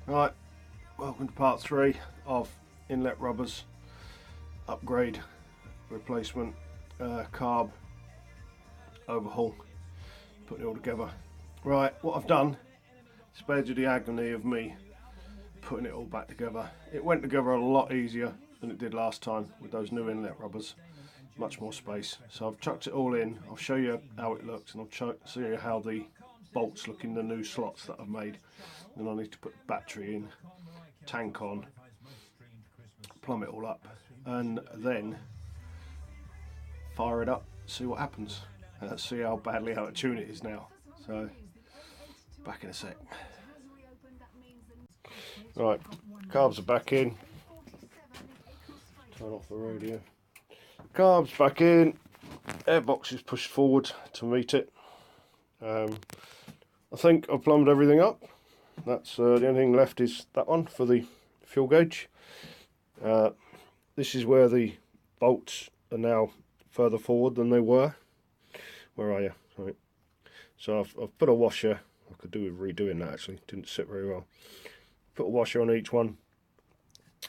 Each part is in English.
Right, welcome to part 3 of inlet rubbers upgrade replacement carb overhaul, putting it all together. Right, what I've done, spared you the agony of me putting it all back together. It went together a lot easier than it did last time with those new inlet rubbers, much more space. So I've chucked it all in. I'll show you how it looks, and I'll show you how the bolts look in the new slots that I've made. Then I need to put the battery in, tank on, plumb it all up, and then fire it up, see what happens, and let's see how badly out of tune it is now. So back in a sec. Right, carbs are back in. Turn off the radio. Carbs back in. Airbox is pushed forward to meet it. I think I've plumbed everything up. That's the only thing left is that one for the fuel gauge. This is where the bolts are now further forward than they were. Where are you? Right. So I've put a washer. I could do with redoing that actually. Didn't sit very well. Put a washer on each one.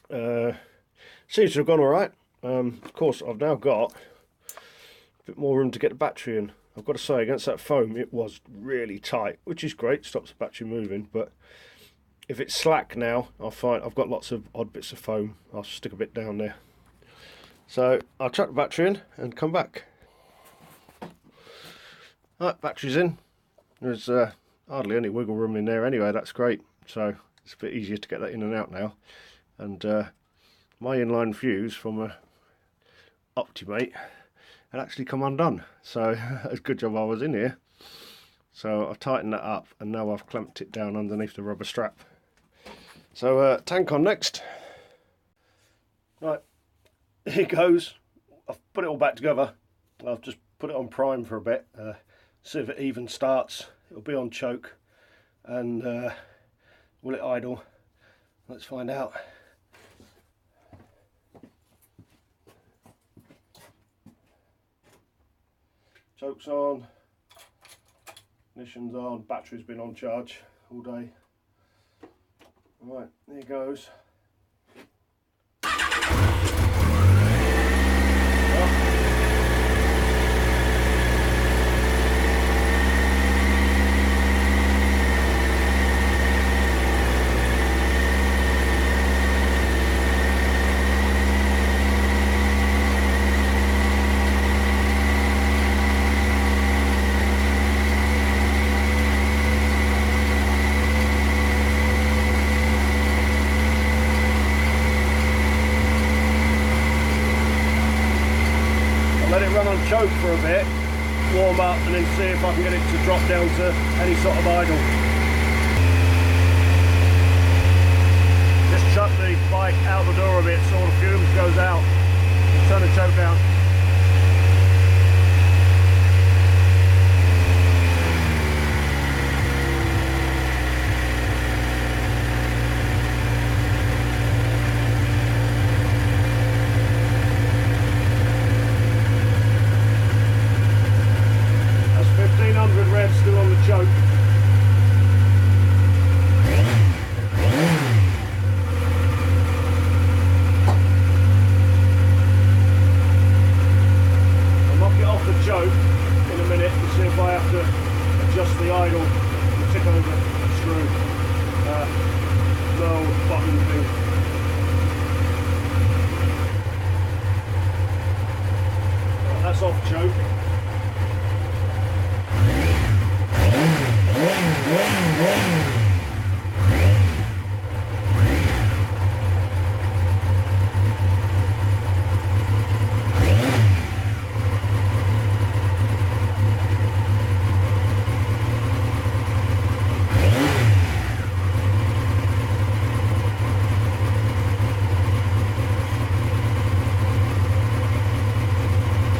Seems to have gone alright. Of course, I've now got a bit more room to get the battery in. I've got to say, against that foam, it was really tight, which is great, stops the battery moving. But if it's slack now, I'll find I've got lots of odd bits of foam. I'll stick a bit down there. So I'll chuck the battery in and come back. Right, battery's in. There's hardly any wiggle room in there anyway. That's great. So it's a bit easier to get that in and out now. And my inline fuse from a Optimate had actually come undone, so it's a good job I was in here. So I've tightened that up, and now I've clamped it down underneath the rubber strap. So tank on next. Right, here goes. I've put it all back together. I've just put it on prime for a bit, see if it even starts. It'll be on choke, and will it idle? Let's find out. Choke's on, ignition's on, battery's been on charge all day. Right, there goes. Let it run on choke for a bit, warm up, and then see if I can get it to drop down to any sort of idle. Just chuck the bike out the door a bit so all the fumes goes out. And turn the choke down. Revs still on the choke. I'll knock it off the choke in a minute and see if I have to adjust the idle and tick over the screw. Little button thing. Right, that's off choke.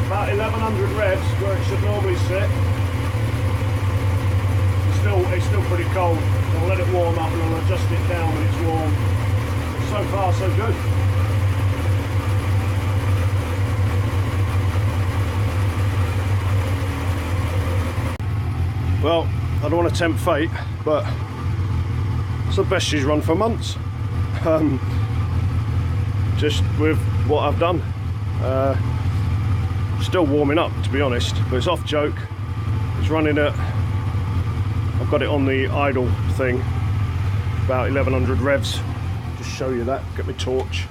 About 1100 revs where it should normally sit. It's still pretty cold. I'll let it warm up and I'll adjust it down when it's warm. So far so good. Well, I don't want to tempt fate, but It's the best she's run for months. Just with what I've done. Still warming up, to be honest, but it's off joke. It's running at, I've got it on the idle thing, about 1100 revs. Just show you that, get my torch.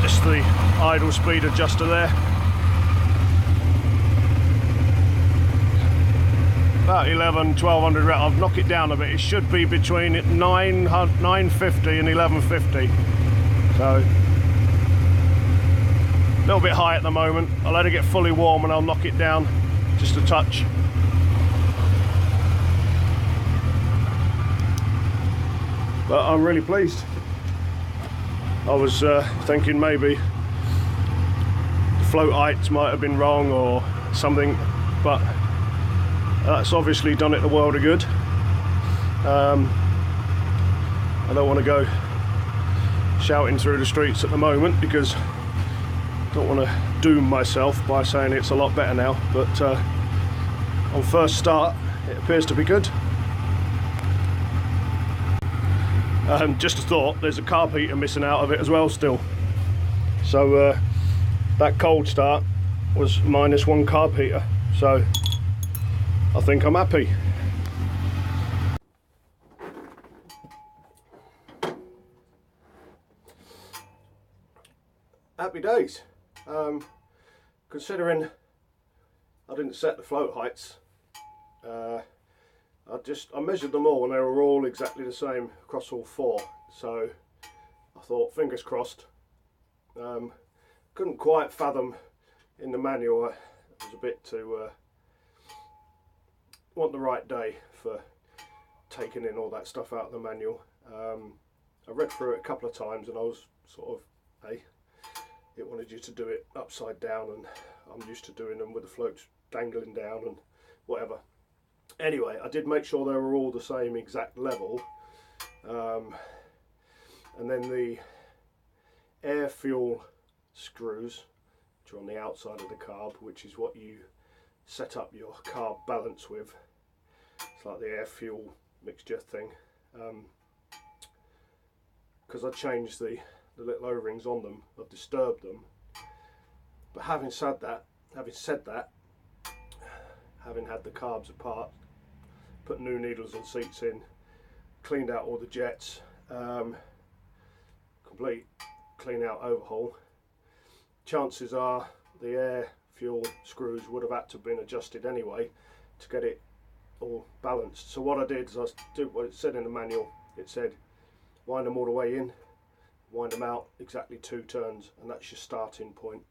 Just the idle speed adjuster there. About 1200 revs. I'll knock it down a bit. It should be between 950 and 1150. So, a little bit high at the moment. I'll let it get fully warm and I'll knock it down just a touch. But I'm really pleased. I was thinking maybe the float heights might have been wrong or something, but that's obviously done it the world of good. I don't want to go shouting through the streets at the moment because I don't want to doom myself by saying it's a lot better now, but on first start it appears to be good. Just a thought, there's a carb heater missing out of it as well still, so that cold start was -1 carb heater, so I think I'm happy. Happy days. Considering I didn't set the float heights, I measured them all and they were all exactly the same across all four, so I thought fingers crossed. Couldn't quite fathom in the manual, it was a bit too want the right day for taking in all that stuff out of the manual. I read through it a couple of times and I was sort of, hey, it wanted you to do it upside down and I'm used to doing them with the floats dangling down and whatever. Anyway, I did make sure they were all the same exact level, and then the air fuel screws, which are on the outside of the carb, which is what you set up your carb balance with. It's like the air fuel mixture thing, because I changed the little O-rings on them, I've disturbed them. But having said that, having had the carbs apart, put new needles and seats in, cleaned out all the jets, complete clean out overhaul, chances are the air fuel screws would have had to have been adjusted anyway to get it all balanced. So what I did is I did what it said in the manual. It said wind them all the way in, wind them out exactly 2 turns, and that's your starting point.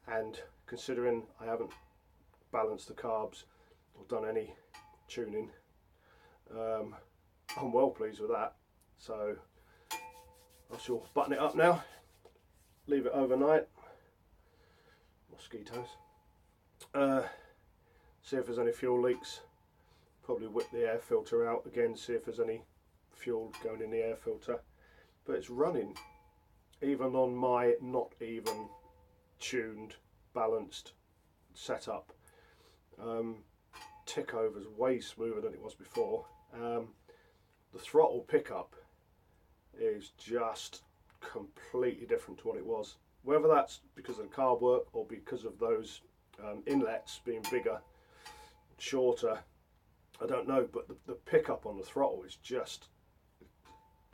And considering I haven't balanced the carbs or done any tuning, I'm well pleased with that. So I shall button it up now, leave it overnight, mosquitoes, see if there's any fuel leaks, probably whip the air filter out again, see if there's any fuel going in the air filter. But it's running even on my not even tuned, balanced setup. Tick over is way smoother than it was before. The throttle pickup is just completely different to what it was. Whether that's because of the carb work or because of those inlets being bigger, shorter, I don't know, but the pickup on the throttle is just,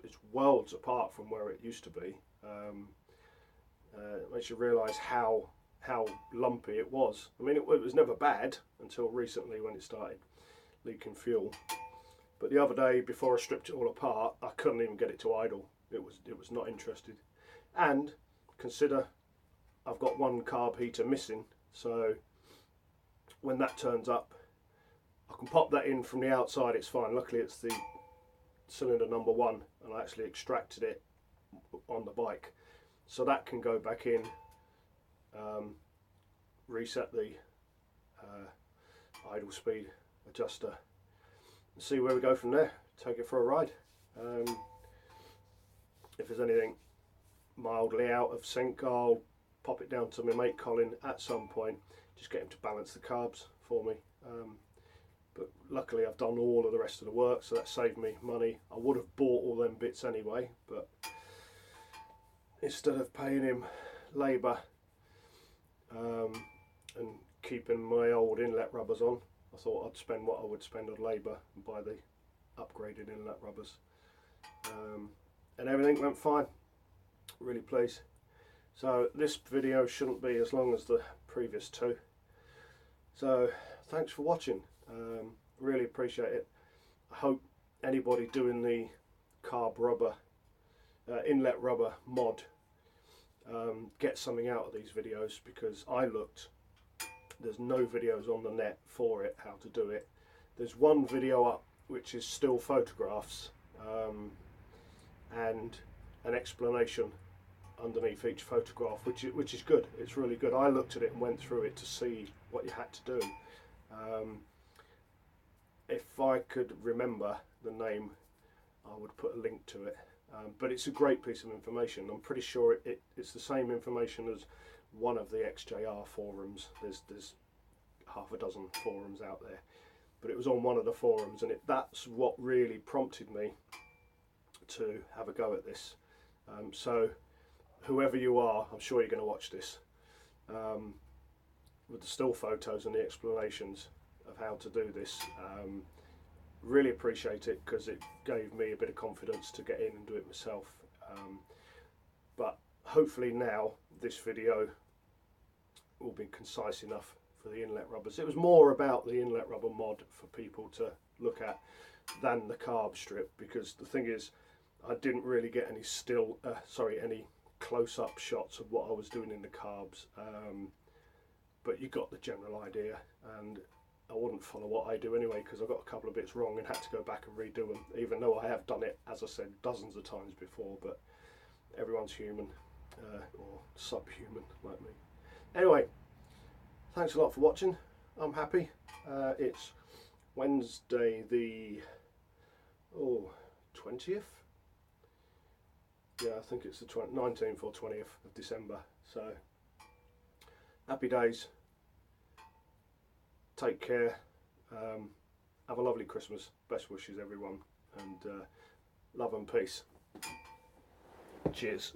it's worlds apart from where it used to be. It makes you realise how lumpy it was. I mean, it was never bad until recently when it started leaking fuel. But the other day, before I stripped it all apart, I couldn't even get it to idle. It was not interested. And consider I've got one carb heater missing, so when that turns up, I can pop that in from the outside, it's fine. Luckily it's the cylinder number 1 and I actually extracted it on the bike, so that can go back in, reset the idle speed adjuster and see where we go from there. Take it for a ride. If there's anything mildly out of sync, I'll pop it down to my mate Colin at some point, just get him to balance the carbs for me. but luckily I've done all of the rest of the work, so that saved me money. I would have bought all them bits anyway, but instead of paying him labour and keeping my old inlet rubbers on, I thought I'd spend what I would spend on labour and buy the upgraded inlet rubbers. And everything went fine. Really pleased. So this video shouldn't be as long as the previous two. So thanks for watching. Really appreciate it. I hope anybody doing the carb rubber, inlet rubber mod gets something out of these videos, because I looked, there's no videos on the net for it, how to do it. There's one video up which is still photographs and an explanation underneath each photograph, which is good. It's really good. I looked at it and went through it to see what you had to do. If I could remember the name, I would put a link to it. But it's a great piece of information. I'm pretty sure it's the same information as one of the XJR forums. There's half a dozen forums out there, but it was on one of the forums, and that's what really prompted me to have a go at this. So whoever you are, I'm sure you're going to watch this, with the still photos and the explanations of how to do this. Really appreciate it, because it gave me a bit of confidence to get in and do it myself. But hopefully now this video will be concise enough for the inlet rubbers. It was more about the inlet rubber mod for people to look at than the carb strip, because the thing is, I didn't really get any any close-up shots of what I was doing in the carbs, but you got the general idea, and I wouldn't follow what I do anyway, because I got a couple of bits wrong and had to go back and redo them, even though I have done it, as I said, dozens of times before. But everyone's human, or subhuman like me. Anyway, thanks a lot for watching. I'm happy. It's Wednesday the 20th. Yeah, I think it's the 19th or 20th of December. So happy days. Take care. Have a lovely Christmas. Best wishes, everyone, and love and peace. Cheers.